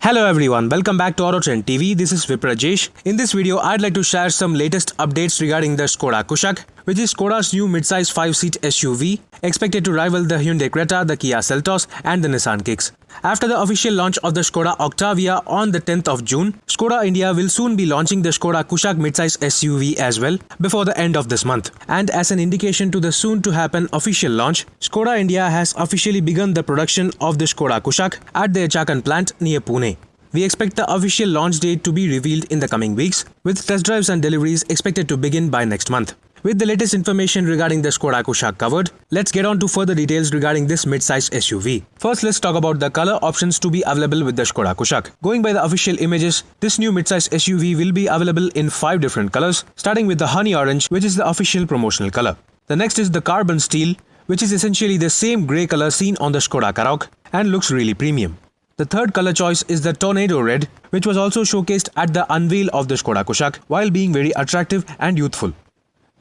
Hello everyone, welcome back to AutoTrend TV. This is Viprajesh. In this video, I'd like to share some latest updates regarding the Skoda Kushaq, which is Skoda's new midsize 5-seat SUV, expected to rival the Hyundai Creta, the Kia Seltos, and the Nissan Kicks. After the official launch of the Skoda Octavia on the 10th of June, Skoda India will soon be launching the Skoda Kushaq midsize SUV as well before the end of this month. And as an indication to the soon-to-happen official launch, Skoda India has officially begun the production of the Skoda Kushaq at their Chakan plant near Pune. We expect the official launch date to be revealed in the coming weeks, with test drives and deliveries expected to begin by next month. With the latest information regarding the Skoda Kushaq covered, let's get on to further details regarding this mid-size SUV. First, let's talk about the color options to be available with the Skoda Kushaq. Going by the official images, this new mid-size SUV will be available in 5 different colors, starting with the honey orange, which is the official promotional color. The next is the carbon steel, which is essentially the same grey color seen on the Skoda Karoq and looks really premium. The third color choice is the Tornado Red, which was also showcased at the unveil of the Skoda Kushaq while being very attractive and youthful.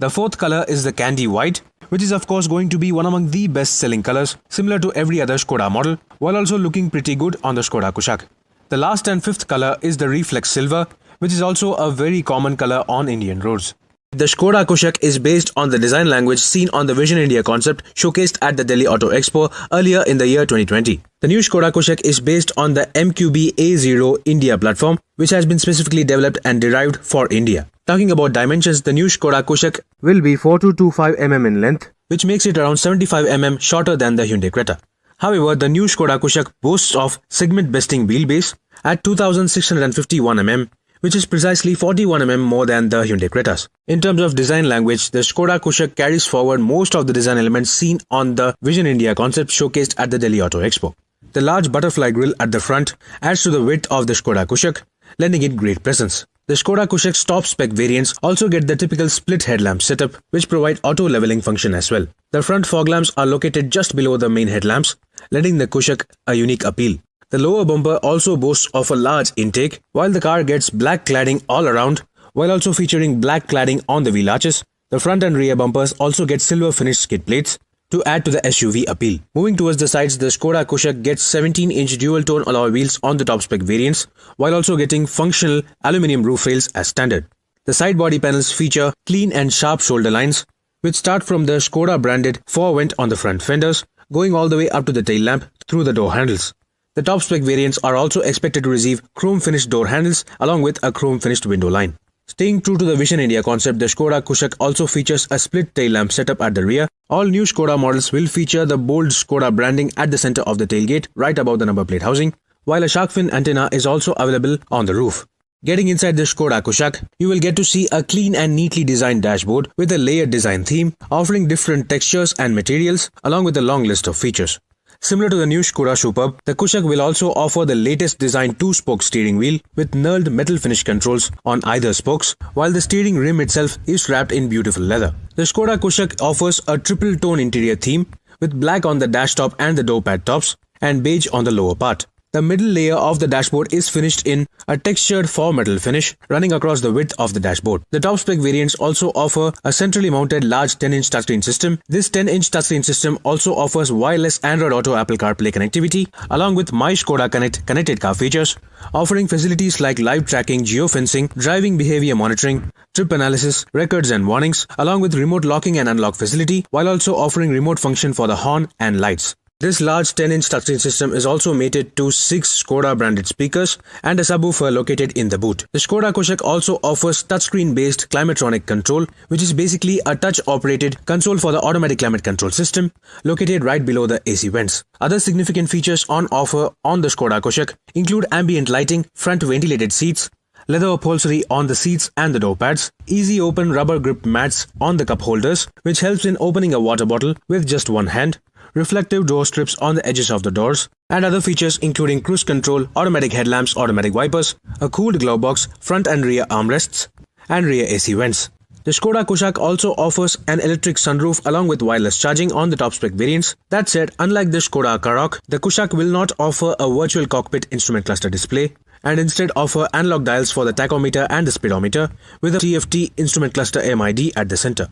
The fourth color is the Candy White, which is of course going to be one among the best-selling colors, similar to every other Skoda model, while also looking pretty good on the Skoda Kushaq. The last and fifth color is the Reflex Silver, which is also a very common color on Indian roads. The Skoda Kushaq is based on the design language seen on the Vision India concept showcased at the Delhi Auto Expo earlier in the year 2020. The new Skoda Kushaq is based on the MQB A0 India platform, which has been specifically developed and derived for India. Talking about dimensions, the new Skoda Kushaq will be 4225 mm in length, which makes it around 75 mm shorter than the Hyundai Creta. However, the new Skoda Kushaq boasts of segment-besting wheelbase at 2651 mm, which is precisely 41 mm more than the Hyundai Cretas. In terms of design language, the Skoda Kushaq carries forward most of the design elements seen on the Vision India concept showcased at the Delhi Auto Expo. The large butterfly grille at the front adds to the width of the Skoda Kushaq, lending it great presence. The Skoda Kushaq's top-spec variants also get the typical split headlamp setup, which provide auto-leveling function as well. The front fog lamps are located just below the main headlamps, lending the Kushaq a unique appeal. The lower bumper also boasts of a large intake, while the car gets black cladding all around, while also featuring black cladding on the wheel arches. The front and rear bumpers also get silver finished skid plates to add to the SUV appeal. Moving towards the sides, the Skoda Kushaq gets 17-inch dual-tone alloy wheels on the top-spec variants, while also getting functional aluminium roof rails as standard. The side body panels feature clean and sharp shoulder lines, which start from the Skoda branded fore-vent on the front fenders, going all the way up to the tail lamp through the door handles. The top-spec variants are also expected to receive chrome-finished door handles along with a chrome-finished window line. Staying true to the Vision India concept, the Skoda Kushaq also features a split tail lamp setup at the rear. All new Skoda models will feature the bold Skoda branding at the center of the tailgate, right above the number plate housing, while a shark fin antenna is also available on the roof. Getting inside the Skoda Kushaq, you will get to see a clean and neatly designed dashboard with a layered design theme, offering different textures and materials along with a long list of features. Similar to the new Skoda Superb, the Kushaq will also offer the latest design 2-spoke steering wheel with knurled metal finish controls on either spokes, while the steering rim itself is wrapped in beautiful leather. The Skoda Kushaq offers a triple-tone interior theme with black on the dash top and the door pad tops and beige on the lower part. The middle layer of the dashboard is finished in a textured faux metal finish running across the width of the dashboard. The top-spec variants also offer a centrally mounted large 10-inch touchscreen system. This 10-inch touchscreen system also offers wireless Android Auto Apple CarPlay connectivity along with My Skoda Connect connected car features, offering facilities like live tracking, geofencing, driving behavior monitoring, trip analysis, records and warnings, along with remote locking and unlock facility, while also offering remote function for the horn and lights. This large 10-inch touchscreen system is also mated to 6 Skoda branded speakers and a subwoofer located in the boot. The Skoda Kushaq also offers touchscreen-based Climatronic control, which is basically a touch-operated console for the automatic climate control system, located right below the AC vents. Other significant features on offer on the Skoda Kushaq include ambient lighting, front ventilated seats, leather upholstery on the seats and the door pads, easy open rubber grip mats on the cup holders, which helps in opening a water bottle with just one hand, reflective door strips on the edges of the doors, and other features including cruise control, automatic headlamps, automatic wipers, a cooled glove box, front and rear armrests, and rear AC vents. The Skoda Kushaq also offers an electric sunroof along with wireless charging on the top-spec variants. That said, unlike the Skoda Karoq, the Kushaq will not offer a virtual cockpit instrument cluster display and instead offer analog dials for the tachometer and the speedometer with a TFT instrument cluster MID at the center.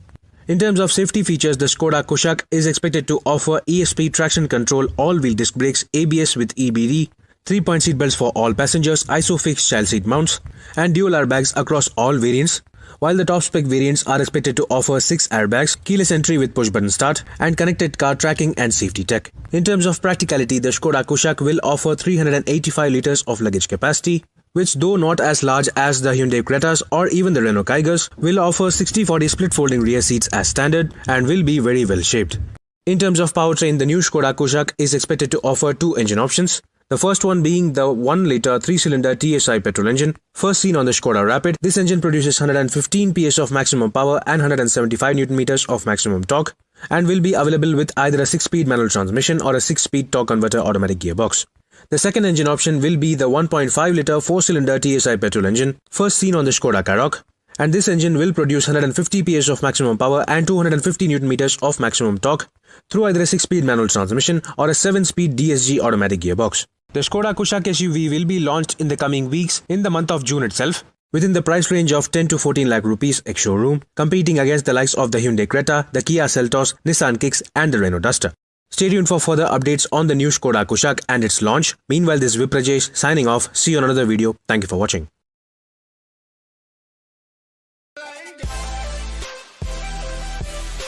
In terms of safety features, the Skoda Kushaq is expected to offer ESP traction control, all-wheel disc brakes, ABS with EBD, 3-point seat belts for all passengers, ISOFIX child seat mounts, and dual airbags across all variants, while the top spec variants are expected to offer 6 airbags, keyless entry with push-button start, and connected car tracking and safety tech. In terms of practicality, the Skoda Kushaq will offer 385 liters of luggage capacity, which, though not as large as the Hyundai Cretas or even the Renault Kaigers, will offer 60/40 split folding rear seats as standard and will be very well shaped. In terms of powertrain, the new Skoda Kushaq is expected to offer 2 engine options. The first one being the 1-liter 3-cylinder TSI petrol engine. First seen on the Skoda Rapid, this engine produces 115 PS of maximum power and 175 Nm of maximum torque, and will be available with either a 6-speed manual transmission or a 6-speed torque converter automatic gearbox. The second engine option will be the 1.5-liter 4-cylinder TSI petrol engine, first seen on the Skoda Karoq, and this engine will produce 150 PS of maximum power and 250 Nm of maximum torque through either a 6-speed manual transmission or a 7-speed DSG automatic gearbox. The Skoda Kushaq SUV will be launched in the coming weeks in the month of June itself, within the price range of 10 to 14 lakh rupees ex-showroom, competing against the likes of the Hyundai Creta, the Kia Seltos, Nissan Kicks and the Renault Duster. Stay tuned for further updates on the new Skoda Kushaq and its launch. Meanwhile, this is Viprajesh signing off. See you on another video. Thank you for watching.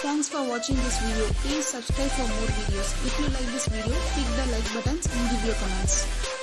Thanks for watching this video. Please subscribe for more videos. If you like this video, click the like buttons and give your comments.